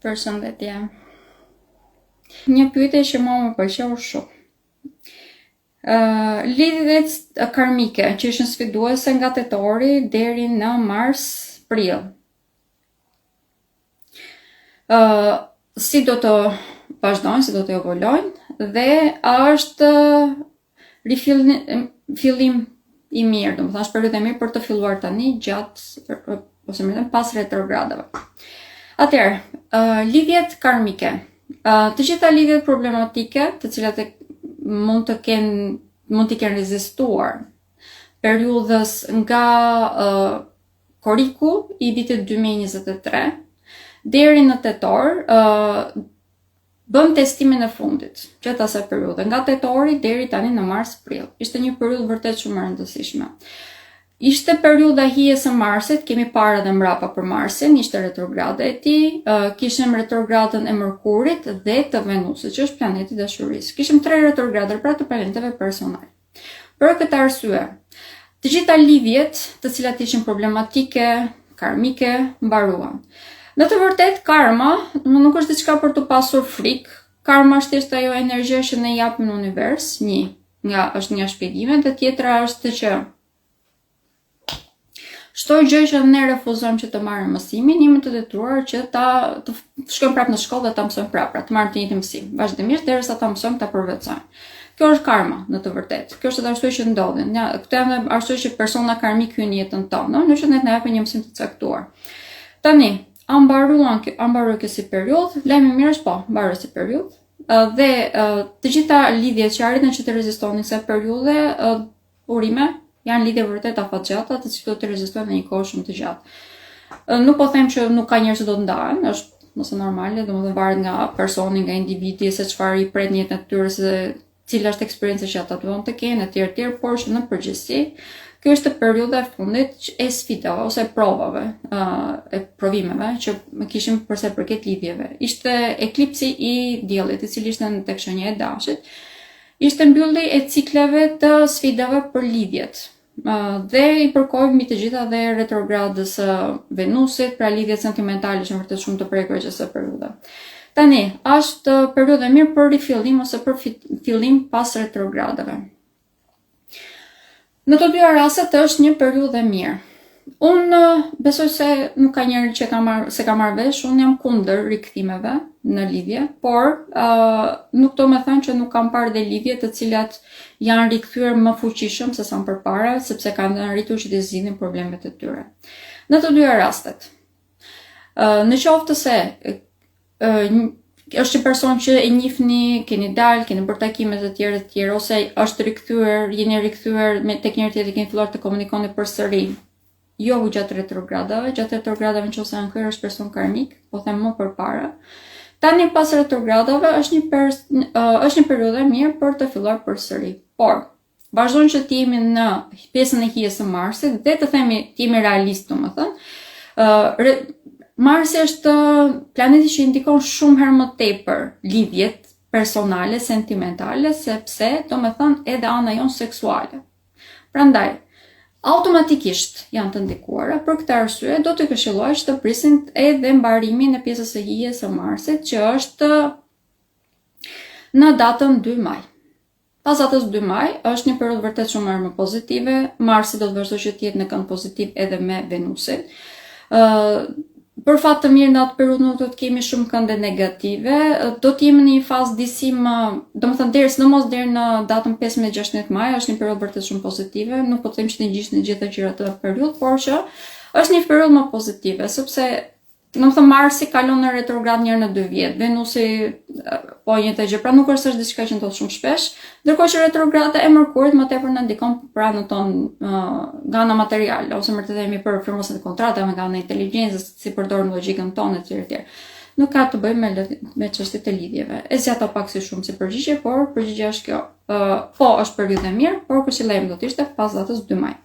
Përshëndetje. Një pyetje që mua më pëlqeu shumë. Lidhjet karmike që ishin sfiduese nga tetori deri në mars-prill. Si do të vazhdojnë, si do të evolojnë dhe a është fillim i mirë, domethënë është periudhë e mirë për të filluar tani gjatë ose më thënë pas retrogradave. Atëherë, lidhjet karmike. Të gjitha lidhjet problematike, të cilat mund të kenë rezistuar periudhës nga koriku i vitit 2023 deri në tetor, bëm testimin e fundit gjatë asaj periudhe, nga tetori deri tani në mars-prill. Ishte një periudhë vërtet shumë e rëndësishme. Ishte periudha hijes së Marsit, kemi para dhe mbrapa për Marsin, ishte retrograda e tij, kishim retrogradën e Mërkurit dhe të Venusit, që është planeti i dashurisë. Kishim 3 retrograda pra të planeteve personal. Për këtë arsye, të gjitha lidhjet, të cilat ishin problematike, karmike, mbaruan. Në të vërtetë, karma nuk është diçka për të pasur frikë. Karma është thjesht ajo energjia që ne japim në univers, është një shpjegime, dhe tjetra është që çdo gjë që ne refuzojmë që të marrim mësimin, jemi të detyruar që të shkojmë prapë në shkollë dhe ta mësojmë prapë, të marrim të njëjtin mësim, vazhdimisht derisa ta mësojmë ta përvetsojmë. Kjo është karma në të vërtetë. Kjo është arsye që ndodhin. Këto janë arsye që persona karmik hyjnë në jetën tonë, në që ne na japin një mësim të caktuar. Tani, a mbaroi kjo si periudhë? Lajmi i mirë është po, mbaroi si periudhë. Dhe të gjitha lidhjet që arritën që të rezistonin kësaj periudhe, urime, janë lidhje vërtet afatgjata, të cilat do të rezistojnë në një kohë shumë të gjatë. Nuk po them që nuk ka njerëz që do të ndahen, është nëse normale, domethënë varet nga personi, nga individi, se çfarë i pret në jetën e tyre, se cila është eksperjenca që ata duan të kenë, etj, por që në përgjithësi, kjo është periudha e fundit e sfidave ose provave, e provimeve që kishim përsa përket lidhjeve. Ishte eklipsi i diellit, i cili ishte tek shenja e Dashit. Ishte mbyllje e cikleve të sfidave për lidhjet. Dhe i përkoi mbi të gjitha dhe retrogradës së Venusit, pra lidhjet sentimentale që vërtet shumë të prekur që së periudha. Tani, është periudha e mirë për rifillim ose për fillim pas retrogradave. Në të dyja rastet është një periudhë e mirë. Unë besoj se nuk ka njeri që ka marrë vesh, unë jam kundër rikthimeve në lidhje, por nuk do me thënë që nuk kam parë dhe lidhje të cilat janë rikthyer më fuqishëm se sa më përpara, sepse kanë arritur që të zgjidhin problemet e tyre. Në të dyja rastet, në qoftë se është një person që e njihni, keni dalë, keni bërë takime të tjera, ose është rikthyer, jeni rikthyer tek njëri tjetri, keni filluar të komunikoni përsëri. Jo gjatë retrogradave nëse janë kërë është person karmik, po them më përpara. Tani pas retrogradave është një periudhë e mirë për të filluar përsëri. Por, vazhdojnë që t'jemi në pjesën e hijes së Marsit dhe të themi t'jemi realist, domethënë. Marsi është planeti që indikon shumë herë më tepër lidhjet personale, sentimentale, sepse domethënë edhe ana jonë seksuale. Prandaj, automatikisht janë të ndikuara, për këtë arsye do të këshilloj që të prisin edhe mbarimin e pjesës së hijes së Marsit, që është në datën 2 maj. Pas datës 2 maj është një periudhë vërtet shumë më pozitive. Marsi do të vazhdojë që të jetë në kënd pozitiv edhe me Venusin. Për fat të mirë në atë periudhë nuk do të kemi shumë kënde negative, do të jemi në një fazë disi më, domethënë deri në datën 15-16 maj është një periudhë vërtet shumë pozitive, nuk po të them që të ngjishin të gjitha gjërat të periudhë, por që është një periudhë më pozitive, sepse domethënë Marsi kalon në retrograd një herë në 2 vjet, Venusi po njëjta gjë, pra nuk është diçka që ndodh shumë shpesh, ndërkohë që retrograda e Mërkurit më tepër na ndikon për anën tonë nga ana materiale, ose më të themi për firmosën e kontratave, nga ana inteligjencës, si përdorim logjikën tonë etj. Nuk ka të bëjë me çështjet e lidhjeve. E zgjata pak si shumë si përgjigje, por përgjigjja është kjo. Po, është periudhë e mirë, por këshillimi do të ishte pas datës 2 maj.